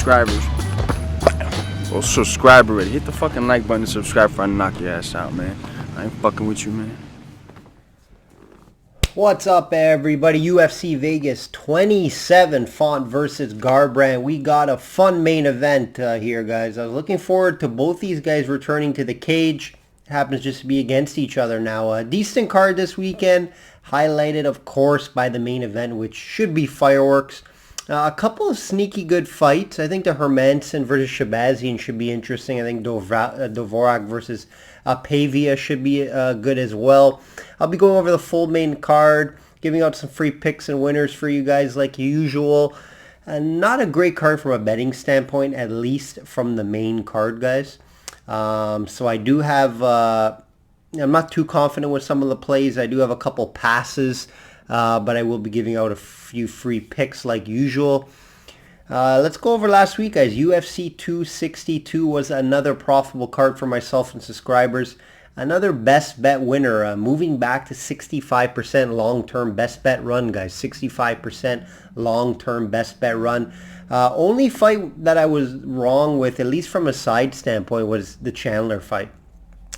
subscribers. Well, subscribe already. Hit the fucking like button and subscribe before I knock your ass out, man. I ain't fucking with you, man. What's up, everybody? UFC Vegas 27, Font versus Garbrandt. We got a fun main event here, guys. I was looking forward to both these guys returning to the cage. It happens just to be against each other now. A decent card this weekend, highlighted, of course, by the main event, which should be fireworks. A couple of sneaky good fights. I think the Hermanson versus Shabazian should be interesting. I think Dvorak versus Pavia should be good as well. I'll be going over the full main card, giving out some free picks and winners for you guys like usual. Not a great card from a betting standpoint, at least from the main card, guys. So I do have... I'm not too confident with some of the plays. I do have a couple passes. But I will be giving out a few free picks like usual. Let's go over last week, guys. UFC 262 was another profitable card for myself and subscribers. Another best bet winner, moving back to 65% long-term best bet run, guys. 65% long-term best bet run. Only fight that I was wrong with, at least from a side standpoint, was the Chandler fight.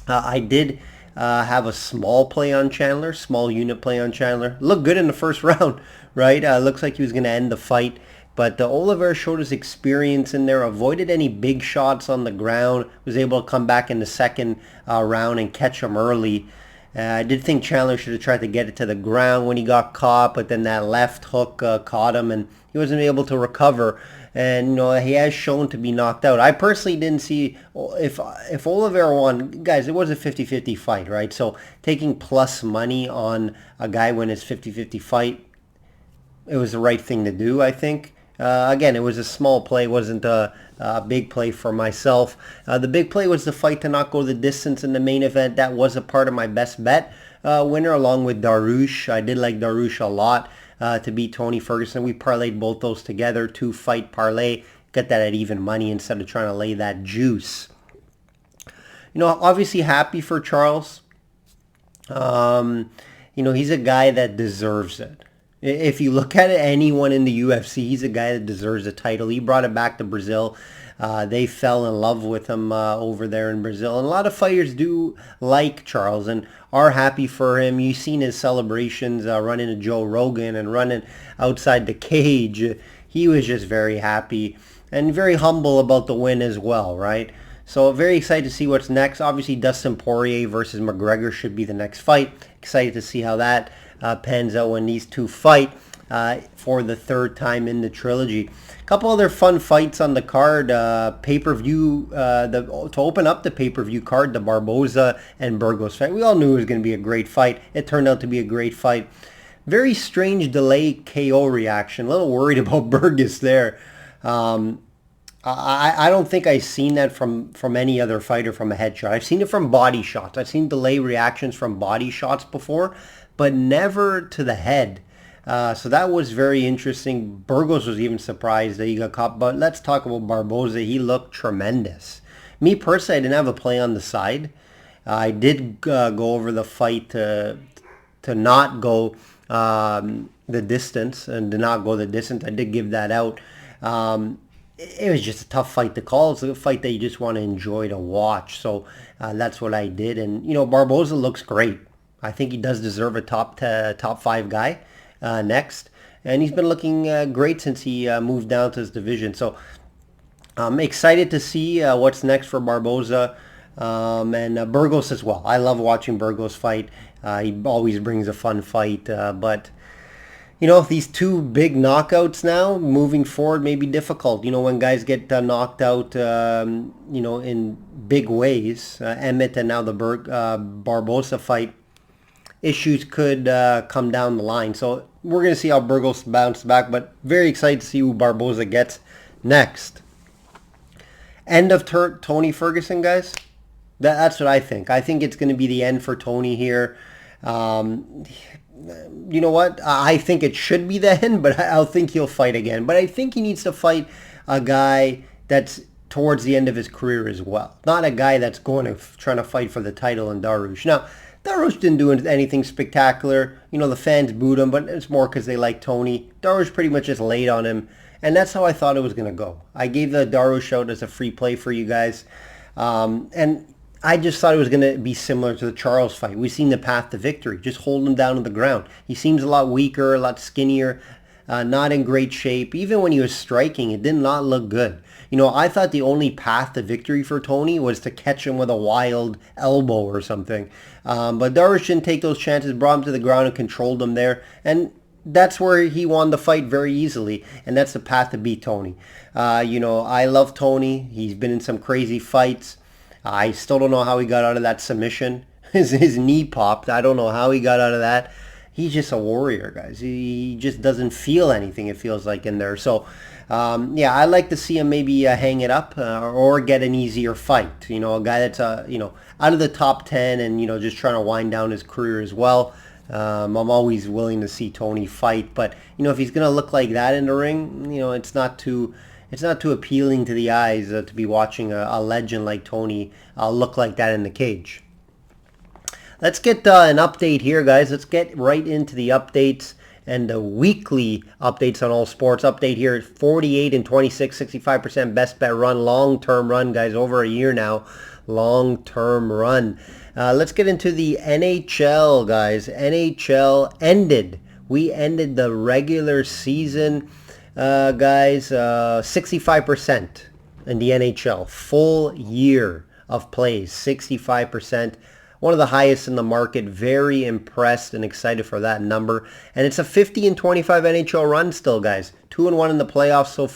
I did... have a small play on Chandler, small unit play on Chandler. Looked good in the first round, right? Looks like he was going to end the fight. But Oliveira showed his experience in there, avoided any big shots on the ground, was able to come back in the second round and catch him early. I did think Chandler should have tried to get it to the ground when he got caught, but then that left hook caught him and he wasn't able to recover. And, you know, he has shown to be knocked out. I personally didn't see, if Oliveira won, guys, it was a 50-50 fight, right? So taking plus money on a guy when it's 50-50 fight, it was the right thing to do, I think. Again, it was a small play, it wasn't a big play for myself. The big play was the fight to not go the distance in the main event. That was a part of my best bet winner, along with Dariush. I did like Dariush a lot. To beat Tony Ferguson. We parlayed both those together, 2-fight parlay. Get that at even money instead of trying to lay that juice. You know, obviously happy for Charles. You know, he's a guy that deserves it. If you look at it, anyone in the UFC, he's a guy that deserves a title. He brought it back to Brazil. They fell in love with him over there in Brazil. And a lot of fighters do like Charles and are happy for him. You've seen his celebrations running to Joe Rogan and running outside the cage. He was just very happy and very humble about the win as well, right? So very excited to see what's next. Obviously, Dustin Poirier versus McGregor should be the next fight. Excited to see how that pans out when these two fight for the third time in the trilogy. A couple other fun fights on the card. Pay-per-view, to open up the pay-per-view card, the Barboza and Burgos fight. We all knew it was going to be a great fight. It turned out to be a great fight. Very strange delay KO reaction. A little worried about Burgos there. I don't think I've seen that from any other fighter from a headshot. I've seen it from body shots. I've seen delay reactions from body shots before, but never to the head. So that was very interesting. Burgos was even surprised that he got caught. But let's talk about Barboza. He looked tremendous. Me personally, I didn't have a play on the side. I did go over the fight to not go the distance and to not go the distance. I did give that out. It was just a tough fight to call. It's a fight that you just want to enjoy to watch. So that's what I did. And, you know, Barboza looks great. I think he does deserve a top 5 guy next. And he's been looking great since he moved down to his division. So I'm excited to see what's next for Barboza and Burgos as well. I love watching Burgos fight. He always brings a fun fight. But, you know, these two big knockouts now, moving forward, may be difficult. You know, when guys get knocked out, you know, in big ways, Emmett and now the Barboza fight, issues could come down the line. So we're going to see how Burgos bounce back, but very excited to see who Barboza gets next. End of Tony Ferguson, guys. That's what I think. I think it's going to be the end for Tony here. You know what? I think it should be the end, but I don't think he'll fight again. But I think he needs to fight a guy that's towards the end of his career as well. Not a guy that's going to trying to fight for the title in Dariush. Now, Dariush didn't do anything spectacular. You know, the fans booed him, but it's more because they like Tony. Dariush pretty much just laid on him And that's how I thought it was going to go. I gave the Darush out as a free play for you guys. And I just thought it was going to be similar to the Charles fight. We've seen the path to victory. Just hold him down to the ground. He seems a lot weaker, a lot skinnier, not in great shape. Even when he was striking, it did not look good. You know, I thought the only path to victory for Tony was to catch him with a wild elbow or something. But Darush didn't take those chances, brought him to the ground and controlled him there. And that's where he won the fight very easily, and that's the path to beat Tony. You know, I love Tony. He's been in some crazy fights. I still don't know how he got out of that submission. His knee popped. I don't know how he got out of that. He's just a warrior, guys. He just doesn't feel anything, it feels like, in there. So, yeah, I like to see him maybe hang it up or get an easier fight. You know, a guy that's, you know, out of the top 10 and, you know, just trying to wind down his career as well. I'm always willing to see Tony fight, but you know, if he's gonna look like that in the ring, you know, it's not too appealing to the eyes to be watching a legend like Tony look like that in the cage. Let's get an update here, guys. Let's get right into the updates and the weekly updates on all sports. Update here: 48 and 26, 65% best bet run, long-term run, guys, over a year now. Long-term run. Let's get into the NHL, guys. NHL ended. We ended the regular season, guys, 65% in the NHL. Full year of plays, 65%. One of the highest in the market. Very impressed and excited for that number. And it's a 50 and 25 NHL run still, guys. 2-1 in the playoffs so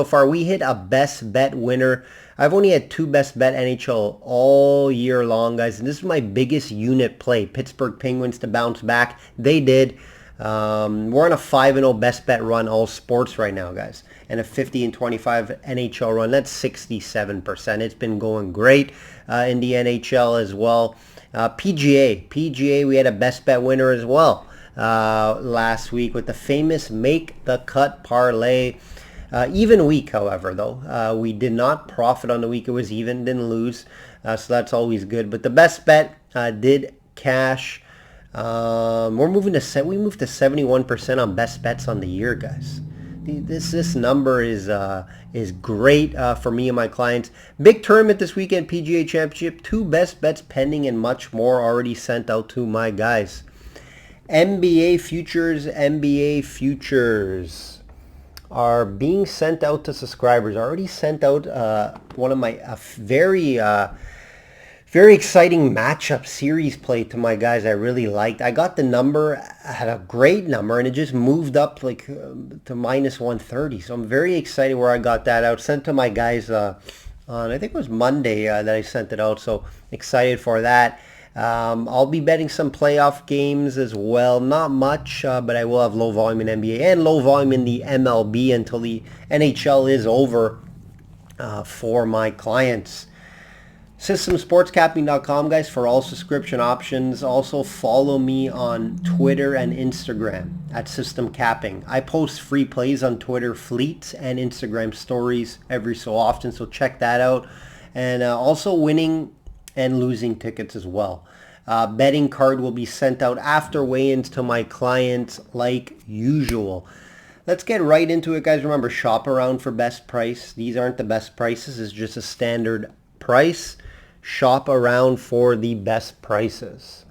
far. We hit a best bet winner. I've only had 2 best bet NHL all year long, guys. And this is my biggest unit play. Pittsburgh Penguins to bounce back. They did. We're on a 5-0 best bet run all sports right now, guys. And a 50 and 25 NHL run. That's 67%. It's been going great in the NHL as well. PGA, we had a best bet winner as well last week with the famous Make the Cut parlay. Even week, however, though. We did not profit on the week. It was even, didn't lose. So that's always good. But the best bet did cash. We moved to 71% on best bets on the year, guys. This number is great for me and my clients. Big tournament this weekend, PGA Championship. 2 best bets pending and much more already sent out to my guys. NBA futures are being sent out to subscribers. I already sent out one of my very exciting matchup series play to my guys I really liked. I got the number, had a great number, and it just moved up like to minus 130. So I'm very excited where I got that out. Sent to my guys on, I think it was Monday that I sent it out. So excited for that. I'll be betting some playoff games as well. Not much, but I will have low volume in NBA and low volume in the MLB until the NHL is over for my clients. SystemSportsCapping.com, guys, for all subscription options. Also follow me on Twitter and Instagram at System Capping. I post free plays on Twitter fleets and Instagram stories every so often, so check that out. And also winning and losing tickets as well. Betting card will be sent out after weigh-ins to my clients like usual. Let's get right into it, guys. Remember, shop around for best price. These aren't the best prices. It's just a standard price. Shop around for the best prices.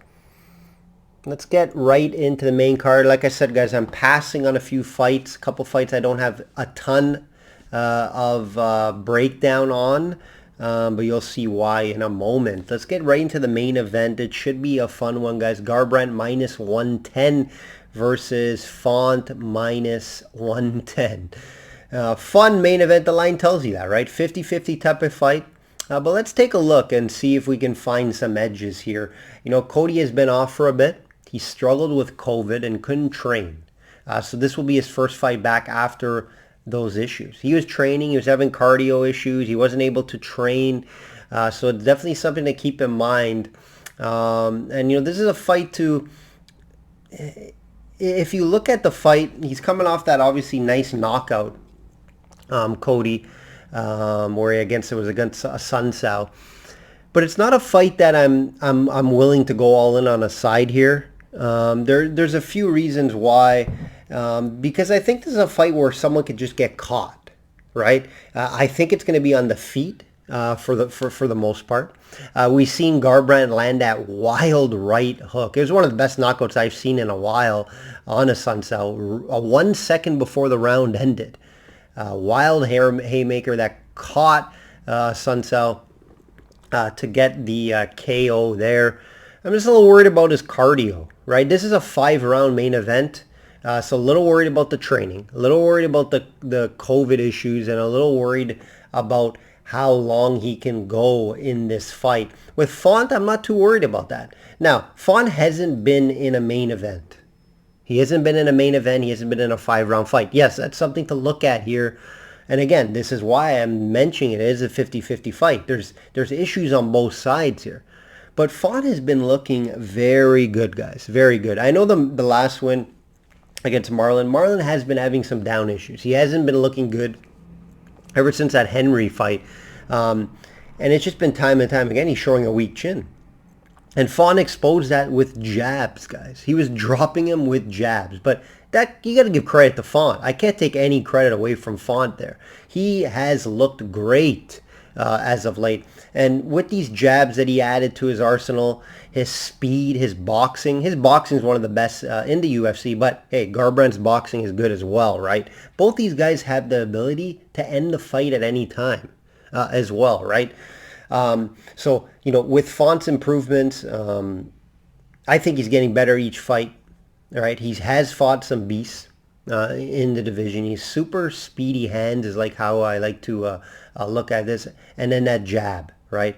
Let's get right into the main card. Like I said, guys, I'm passing on a few fights. A couple fights I don't have a ton of breakdown on. But you'll see why in a moment. Let's get right into the main event. It should be a fun one, guys. Garbrandt minus 110 versus Font minus 110. Fun main event. The line tells you that, right? 50-50 type of fight. But let's take a look and see if we can find some edges here. You know, Cody has been off for a bit. He struggled with COVID and couldn't train. So this will be his first fight back after those issues. He was training. He was having cardio issues. He wasn't able to train. So it's definitely something to keep in mind. And, you know, this is a fight to... If you look at the fight, he's coming off that obviously nice knockout, Cody. Where it was against Sun Tzu. But it's not a fight that I'm willing to go all in on a side here. There's a few reasons why. because I think this is a fight where someone could just get caught, right? I think it's going to be on the feet for the most part. We've seen Garbrandt land that wild right hook. It was one of the best knockouts I've seen in a while on a Sunsao. 1 second before the round ended. Wild haymaker that caught Sunsao to get the KO there. I'm just a little worried about his cardio, right? This is a 5-round main event. So a little worried about the training, a little worried about the COVID issues, and a little worried about how long he can go in this fight. With Font, I'm not too worried about that. Now, Font hasn't been in a main event. He hasn't been in a main event. He hasn't been in a 5-round fight. Yes, that's something to look at here. And again, this is why I'm mentioning it is a 50-50 fight. There's issues on both sides here. But Font has been looking very good, guys. Very good. I know the last win against Marlon. Marlon has been having some down issues. He hasn't been looking good ever since that Henry fight. And it's just been time and time again, he's showing a weak chin. And Font exposed that with jabs, guys. He was dropping him with jabs. But that you got to give credit to Font. I can't take any credit away from Font there. He has looked great as of late. And with these jabs that he added to his arsenal, his speed, his boxing is one of the best in the UFC. But hey, Garbrandt's boxing is good as well, right? Both these guys have the ability to end the fight at any time as well, right? So, with Font's improvements, I think he's getting better each fight. All right, he has fought some beasts in the division. He's super speedy hands is like how I like to look at this. And then that jab, right?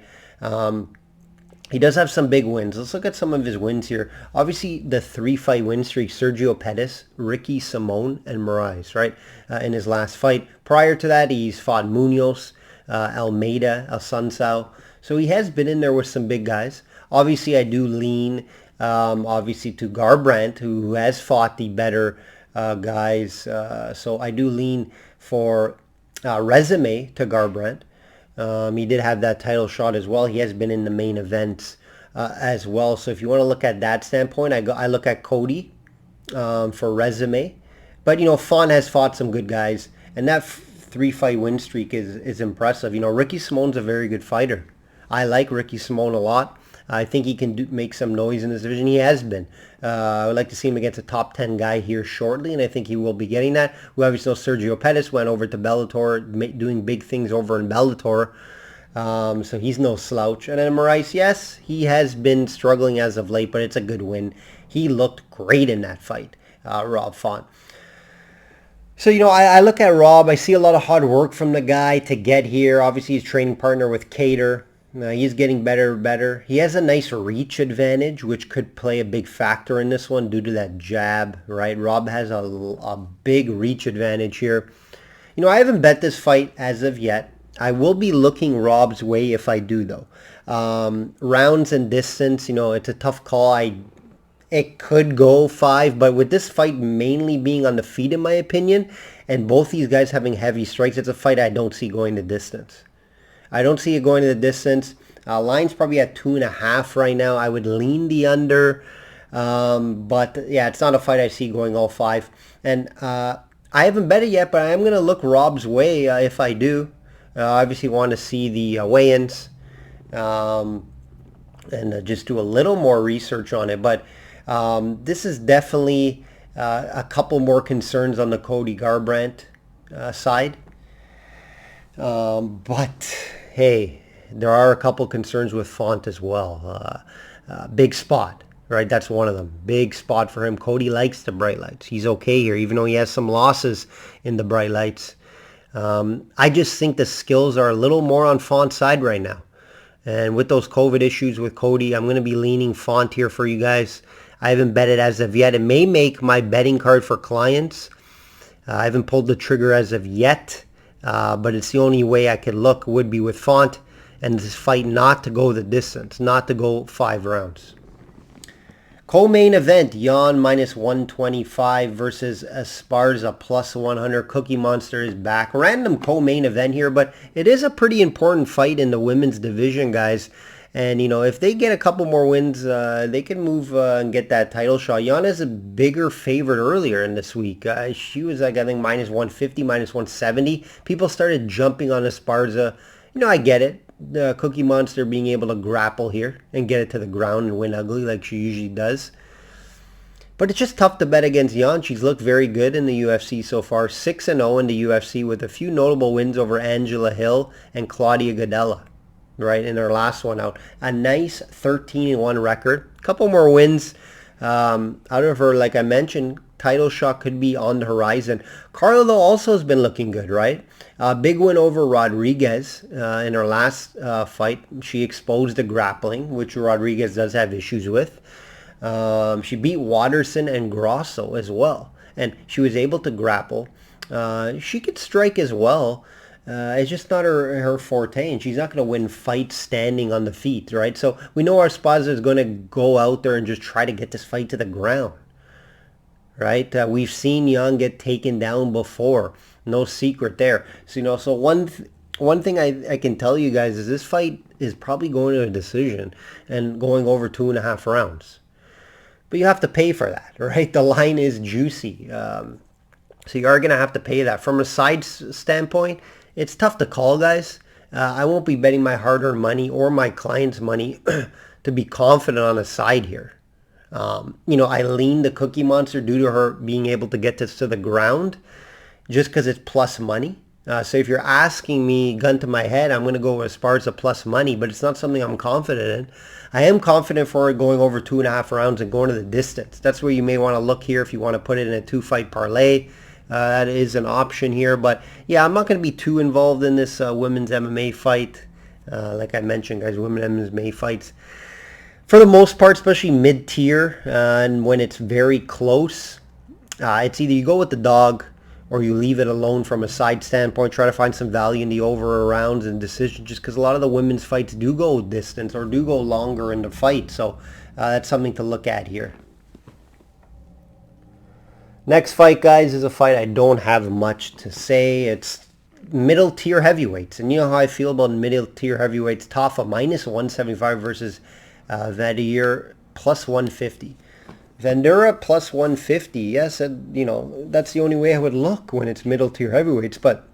He does have some big wins. Let's look at some of his wins here. Obviously, the 3-fight win streak, Sergio Pettis, Ricky Simon, and Moraes, right? In his last fight. Prior to that, he's fought Munoz, Almeida, El Sunsao. So he has been in there with some big guys. Obviously, I do lean, obviously, to Garbrandt, who has fought the better guys. So I do lean for resume to Garbrandt. He did have that title shot as well. He has been in the main events as well. So if you want to look at that standpoint, I look at Cody for resume. But, Font has fought some good guys. And that 3-fight win streak is impressive. Ricky Simon's a very good fighter. I like Ricky Simon a lot. I think he can make some noise in this division. He has been. I would like to see him against a top 10 guy here shortly, and I think he will be getting that. We obviously know Sergio Pettis went over to Bellator, doing big things over in Bellator. So he's no slouch. And then Moraes, yes, he has been struggling as of late, but it's a good win. He looked great in that fight, Rob Font. So, I look at Rob. I see a lot of hard work from the guy to get here. Obviously, he's training partner with Cater. He's getting better and better. He has a nice reach advantage, which could play a big factor in this one due to that jab, right? Rob has a big reach advantage here. I haven't bet this fight as of yet. I will be looking Rob's way if I do, though. Rounds and distance, it's a tough call. It could go 5, but with this fight mainly being on the feet, in my opinion, and both these guys having heavy strikes, it's a fight I don't see going the distance. I don't see it going to the distance. Line's probably at 2.5 right now. I would lean the under. But yeah, it's not a fight I see going all 5. And I haven't bet it yet, but I'm going to look Rob's way if I do. Obviously want to see the weigh-ins and just do a little more research on it. But this is definitely a couple more concerns on the Cody Garbrandt side. But hey, there are a couple concerns with Font as well. Big spot, right? That's one of them. Big spot for him. Cody likes the bright lights. He's okay here, even though he has some losses in the bright lights. I just think the skills are a little more on Font's side right now. And with those COVID issues with Cody, I'm going to be leaning Font here for you guys. I haven't bet it as of yet. It may make my betting card for clients. I haven't pulled the trigger as of yet. But it's the only way I could look would be with Font and this fight not to go the distance, not to go 5 rounds. Co-main event, Jan -125 versus Esparza +100. Cookie Monster is back. Random co-main event here, but it is a pretty important fight in the women's division, guys. And, if they get a couple more wins, they can move and get that title shot. Yana's a bigger favorite earlier in this week. She was, like, I think, minus 150, minus 170. People started jumping on Esparza. I get it. The Cookie Monster being able to grapple here and get it to the ground and win ugly like she usually does. But it's just tough to bet against Jan. She's looked very good in the UFC so far. 6-0 in the UFC with a few notable wins over Angela Hill and Claudia Gadelha, right, in her last one out. A nice 13-1 record. A couple more wins out of her, like I mentioned. Title shot could be on the horizon. Carla, though, also has been looking good, right? Big win over Rodriguez in her last fight. She exposed the grappling, which Rodriguez does have issues with. She beat Watterson and Grosso as well. And she was able to grapple. She could strike as well. It's just not her forte, and she's not going to win fights standing on the feet, right? So we know Esparza is going to go out there and just try to get this fight to the ground, right? We've seen Young get taken down before. No secret there. So, so one thing I can tell you guys is this fight is probably going to a decision and going over 2.5 rounds. But you have to pay for that, right? The line is juicy. So you are going to have to pay that. From a side standpoint, it's tough to call, guys. I won't be betting my hard-earned money or my client's money to be confident on a side here. I lean the Cookie Monster due to her being able to get this to the ground just because it's plus money. So if you're asking me, gun to my head, I'm going to go with Esparza plus money, but it's not something I'm confident in. I am confident for it going over 2.5 rounds and going to the distance. That's where you may want to look here if you want to put it in a 2-fight parlay. That is an option here. But yeah, I'm not going to be too involved in this women's MMA fight. Like I mentioned, guys, women's MMA fights, for the most part, especially mid-tier, and when it's very close, it's either you go with the dog or you leave it alone from a side standpoint. Try to find some value in the over rounds and decisions, just because a lot of the women's fights do go distance or do go longer in the fight. So that's something to look at here. Next fight, guys, is a fight I don't have much to say. It's middle tier heavyweights. And you know how I feel about middle tier heavyweights. Tafa minus 175 versus Vadir plus 150. Vandura plus 150. Yes, that's the only way I would look when it's middle tier heavyweights. But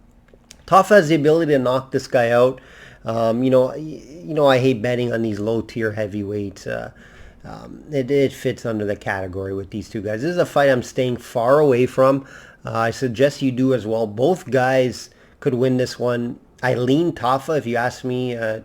Tafa has the ability to knock this guy out. I hate betting on these low tier heavyweights. It fits under the category with these two guys. This is a fight I'm staying far away from. I suggest you do as well. Both guys could win this one. I lean Tafa if you ask me to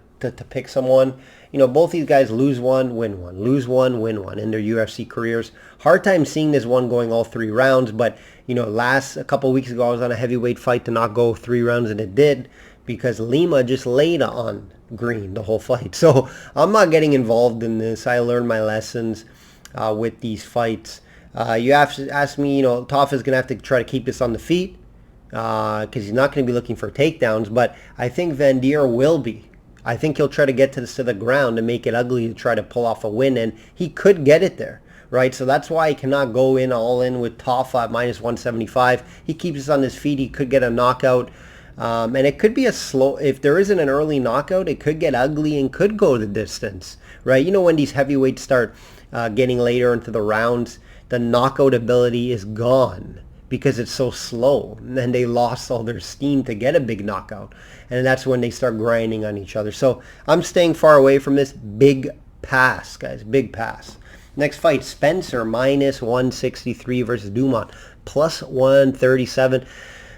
pick someone. Both these guys lose one, win one. Lose one, win one in their UFC careers. Hard time seeing this one going all 3 rounds, but, a couple weeks ago I was on a heavyweight fight to not go 3 rounds, and it did because Lima just laid on Green the whole fight. So I'm not getting involved in this. I learned my lessons with these fights. You have to ask me, Tafa's going to have to try to keep this on the feet because he's not going to be looking for takedowns, but I think Vandier will be. I think he'll try to get to the ground and make it ugly to try to pull off a win, and he could get it there, right? So that's why he cannot go all in with Tafa at minus 175. He keeps us on his feet. He could get a knockout, and it could be a slow, if there isn't an early knockout, it could get ugly and could go the distance, right? When these heavyweights start getting later into the rounds, the knockout ability is gone because it's so slow, and then they lost all their steam to get a big knockout, and that's when they start grinding on each other. So I'm staying far away from this. Big pass, guys, big pass. Next fight, Spencer minus 163 versus Dumont plus 137.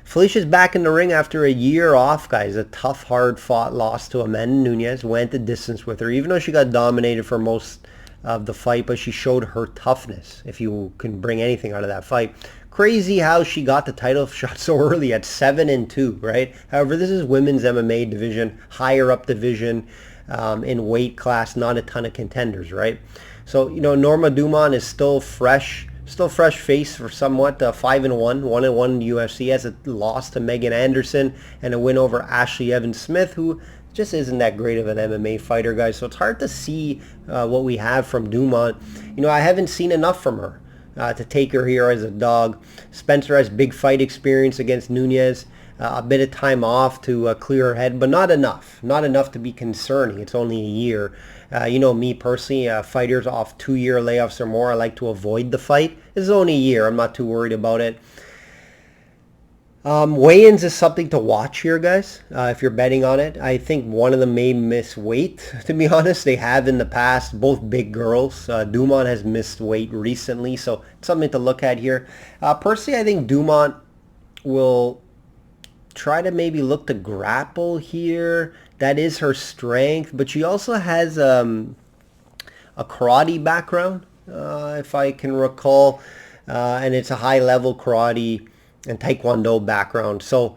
Felicia's back in the ring after a year off, guys. A tough, hard-fought loss to Amanda Nunes. Went the distance with her, even though she got dominated for most of the fight, but she showed her toughness, if you can bring anything out of that fight. Crazy how she got the title shot so early at 7-2, right? However, this is women's MMA division, higher up division in weight class, not a ton of contenders, right? So, Norma Dumont is still fresh face for somewhat 5-1, 1-1 in the UFC, has a loss to Megan Anderson and a win over Ashley Evans-Smith, who just isn't that great of an MMA fighter, guys. So it's hard to see what we have from Dumont. I haven't seen enough from her to take her here as a dog. Spencer has big fight experience against Nunes. a bit of time off to clear her head, but not enough. Not enough to be concerning. It's only a year. You know me personally, fighters off 2-year layoffs or more, I like to avoid the fight. This is only a year. I'm not too worried about it. Weigh-ins is something to watch here, guys, if you're betting on it. I think one of them may miss weight, to be honest. They have in the past, both big girls. Dumont has missed weight recently, so it's something to look at here. Personally, I think Dumont will try to maybe look to grapple here. That is her strength, but she also has a karate background, if I can recall, and it's a high-level karate and taekwondo background. So,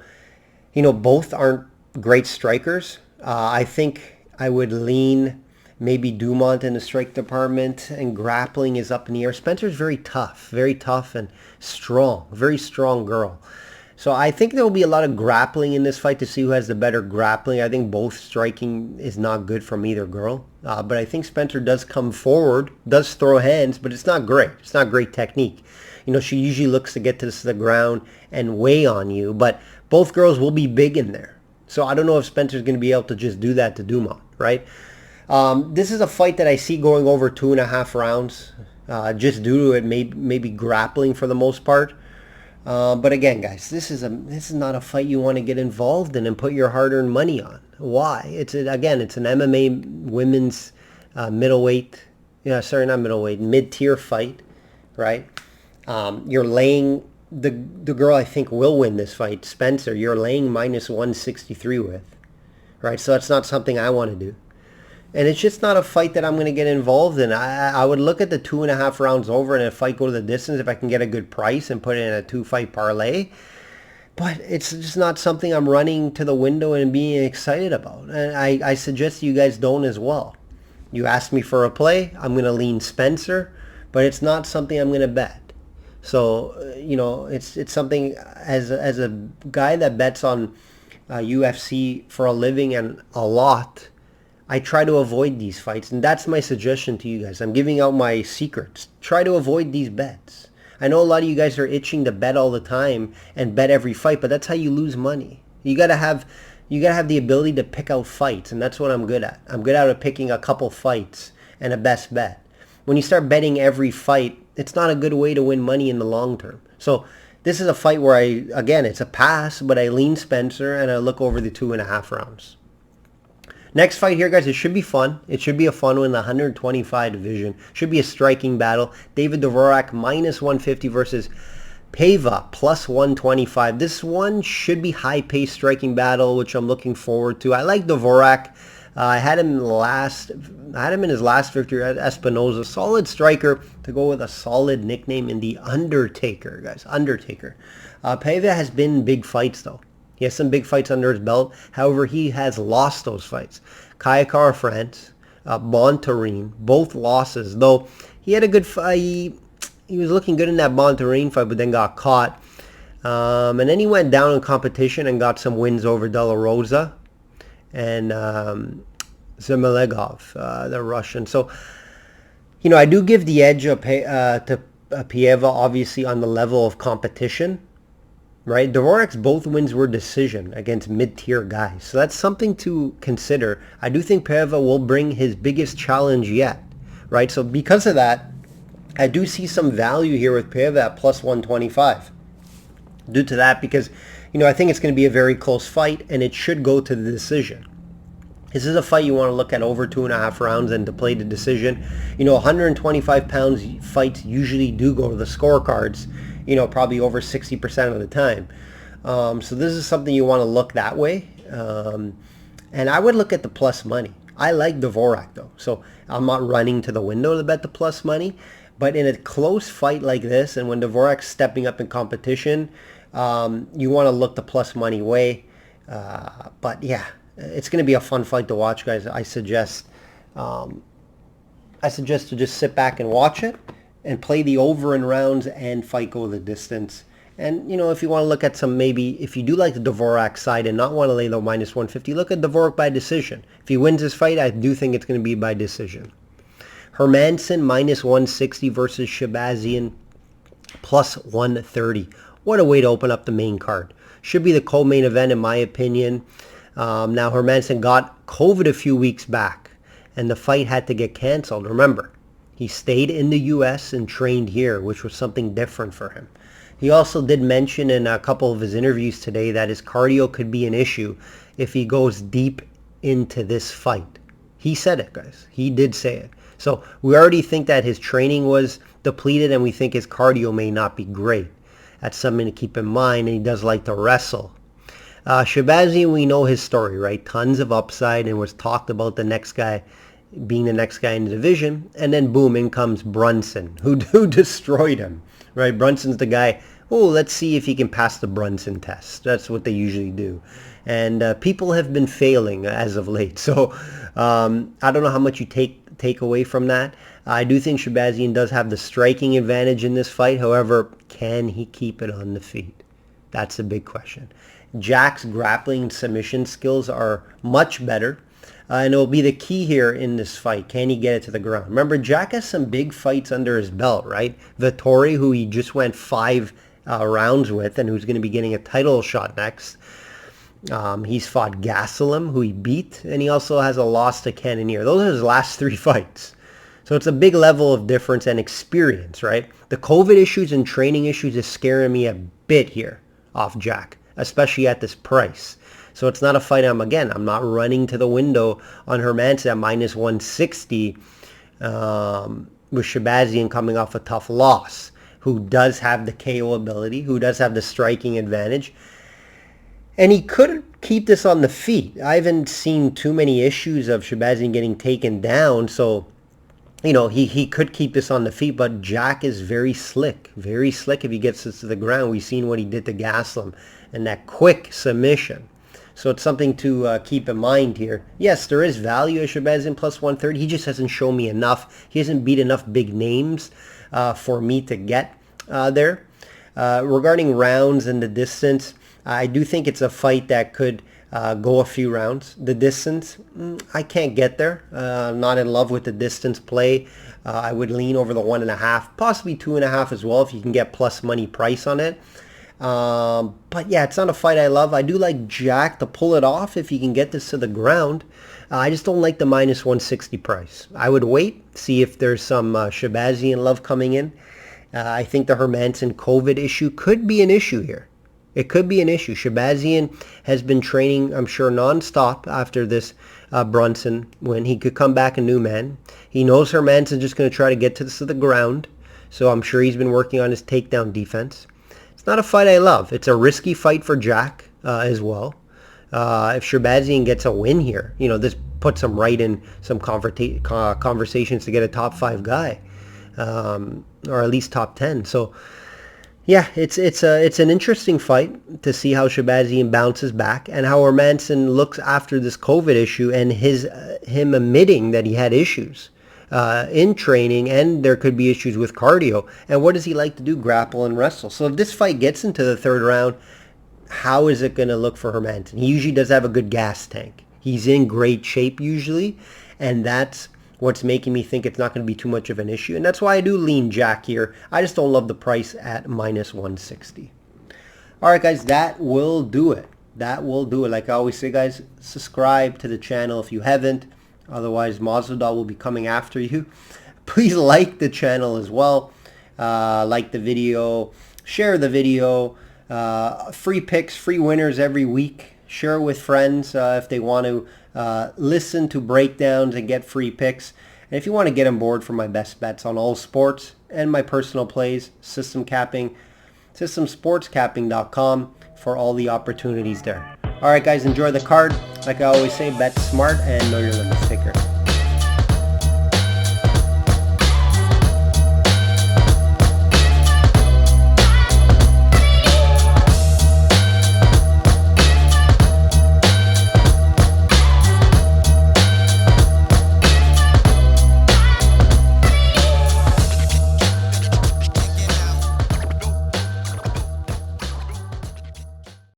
you know, both aren't great strikers. I think I would lean maybe Dumont in the strike department, and grappling is up in the air. Spencer's very tough and strong, very strong girl. So I think there will be a lot of grappling in this fight to see who has the better grappling. I think both striking is not good from either girl. But I think Spencer does come forward, does throw hands, but it's not great. It's not great technique. You know, she usually looks to get to the ground and weigh on you, but both girls will be big in there. So I don't know if Spencer's going to be able to just do that to Dumont, right? This is a fight that I see going over 2.5 rounds, just due to it maybe grappling for the most part. But again, guys, this is not a fight you want to get involved in and put your hard-earned money on. Why? It's an MMA women's middleweight, not middleweight, mid-tier fight, right? You're laying the girl I think will win this fight, Spencer. You're laying -163 with, right? So that's not something I want to do. And it's just not a fight that I'm going to get involved in. I would look at the 2.5 rounds over and if fight go to the distance if I can get a good price and put it in a 2-fight parlay. But it's just not something I'm running to the window and being excited about. And I suggest you guys don't as well. You asked me for a play. I'm going to lean Spencer, but it's not something I'm going to bet. So, you know, it's something as a guy that bets on UFC for a living and a lot, I try to avoid these fights, and that's my suggestion to you guys. I'm giving out my secrets. Try to avoid these bets. I know a lot of you guys are itching to bet all the time and bet every fight, but that's how you lose money. You gotta have the ability to pick out fights, and that's what I'm good at. I'm good at picking a couple fights and a best bet. When you start betting every fight, it's not a good way to win money in the long term. So this is a fight where it's a pass, but I lean Spencer and I look over the 2.5 rounds. Next fight here, guys, it should be fun. It should be a fun one, the 125 division. Should be a striking battle. David Dvorak -150 versus Paiva +125. This one should be high-paced striking battle, which I'm looking forward to. I like Dvorak. I had him in his last victory at Espinoza. Solid striker to go with a solid nickname in the Undertaker, guys. Undertaker. Paiva has been in big fights, though. He has some big fights under his belt. However, he has lost those fights. Kayakar France, Bontarine, both losses. Though he had a good fight. He was looking good in that Bontarine fight, but then got caught. And then he went down in competition and got some wins over De La Rosa and Zemilegov, the Russian. So, you know, I do give the edge to Paiva, obviously, on the level of competition. Right, Dvorak's both wins were decision against mid-tier guys, so that's something to consider. I do think Paiva will bring his biggest challenge yet, right? So because of that, I do see some value here with Paiva at +125. Due to that, because you know I think it's going to be a very close fight, and it should go to the decision. This is a fight you want to look at over 2.5 rounds and to play the decision. You know, 125 pounds fights usually do go to the scorecards. You know, probably over 60% of the time. So this is something you want to look that way. And I would look at the plus money. I like Dvorak, though. So I'm not running to the window to bet the plus money. But in a close fight like this, and when Dvorak's stepping up in competition, you want to look the plus money way. But yeah, it's going to be a fun fight to watch, guys. I suggest to just sit back and watch it and play the over in rounds and fight go the distance. And, you know, if you want to look at some, maybe, if you do like the Dvorak side and not want to lay the -150, look at Dvorak by decision. If he wins this fight, I do think it's going to be by decision. Hermanson -160 versus Shabazian +130. What a way to open up the main card. Should be the co-main event in my opinion. Now Hermansson got COVID a few weeks back, and the fight had to get canceled. Remember, he stayed in the U.S. and trained here, which was something different for him. He also did mention in a couple of his interviews today that his cardio could be an issue if he goes deep into this fight. He said it, guys. He did say it. So we already think that his training was depleted, and we think his cardio may not be great. That's something to keep in mind, and he does like to wrestle. Shahbazyan, we know his story, right? Tons of upside, and was talked about the next guy being the next guy in the division. And then boom, in comes Brunson, who destroyed him, right? Brunson's the guy, oh, let's see if he can pass the Brunson test. That's what they usually do. And people have been failing as of late. So I don't know how much you take away from that. I do think Shahbazyan does have the striking advantage in this fight. However, can he keep it on the feet? That's the big question. Jack's grappling and submission skills are much better. And it will be the key here in this fight. Can he get it to the ground? Remember, Jack has some big fights under his belt, right? Vettori, who he just went 5 rounds with and who's going to be getting a title shot next. He's fought Gastelum, who he beat, and he also has a loss to Cannonier. Those are his last 3 fights. So it's a big level of difference and experience, right? The COVID issues and training issues is scaring me a bit here off Jack, especially at this price. So it's not a fight I'm not running to the window on Hermansson at minus 160 with Shahbazyan coming off a tough loss, who does have the KO ability, who does have the striking advantage. And he could keep this on the feet. I haven't seen too many issues of Shahbazyan getting taken down, so he could keep this on the feet, but Jack is very slick if he gets this to the ground. We've seen what he did to Gastelum and that quick submission. So it's something to keep in mind here. Yes, there is value at Shahbazyan plus 130. He just hasn't shown me enough. He hasn't beat enough big names for me to get there. Regarding rounds and the distance, I do think it's a fight that could go a few rounds. The distance, I can't get there. I'm not in love with the distance play. I would lean over the 1.5, possibly 2.5 as well if you can get plus money price on it. But yeah, it's not a fight I love. I do like Jack to pull it off if he can get this to the ground. I just don't like the minus 160 price. I would wait, see if there's some Shahbazyan love coming in. I think the Hermansson COVID issue could be an issue here. It could be an issue. Shahbazyan has been training, I'm sure, nonstop after this Brunson win. He could come back a new man. He knows Hermansson's just going to try to get to this to the ground, so I'm sure he's been working on his takedown defense. It's not a fight I love. It's a risky fight for Jack as well. If Shahbazyan gets a win here, this puts him right in some conversations to get a top 5 guy, or at least top 10. So yeah, it's an interesting fight to see how Shahbazyan bounces back and how Hermansson looks after this COVID issue and him admitting that he had issues in training, and there could be issues with cardio. And what does he like to do? Grapple and wrestle. So if this fight gets into the 3rd round, how is it going to look for Hermansson? He usually does have a good gas tank. He's in great shape usually, and that's what's making me think it's not going to be too much of an issue. And that's why I do lean Jack here. I just don't love the price at minus 160. All right, guys, that will do it. Like I always say, guys, subscribe to the channel if you haven't. Otherwise, Masvidal will be coming after you. Please like the channel as well. Like the video. Share the video. Free picks, free winners every week. Share it with friends if they want to listen to breakdowns and get free picks. And if you want to get on board for my best bets on all sports and my personal plays, system capping, systemsportscapping.com for all the opportunities there. All right, guys, enjoy the card. Like I always say, bet smart and know your limits. Take care.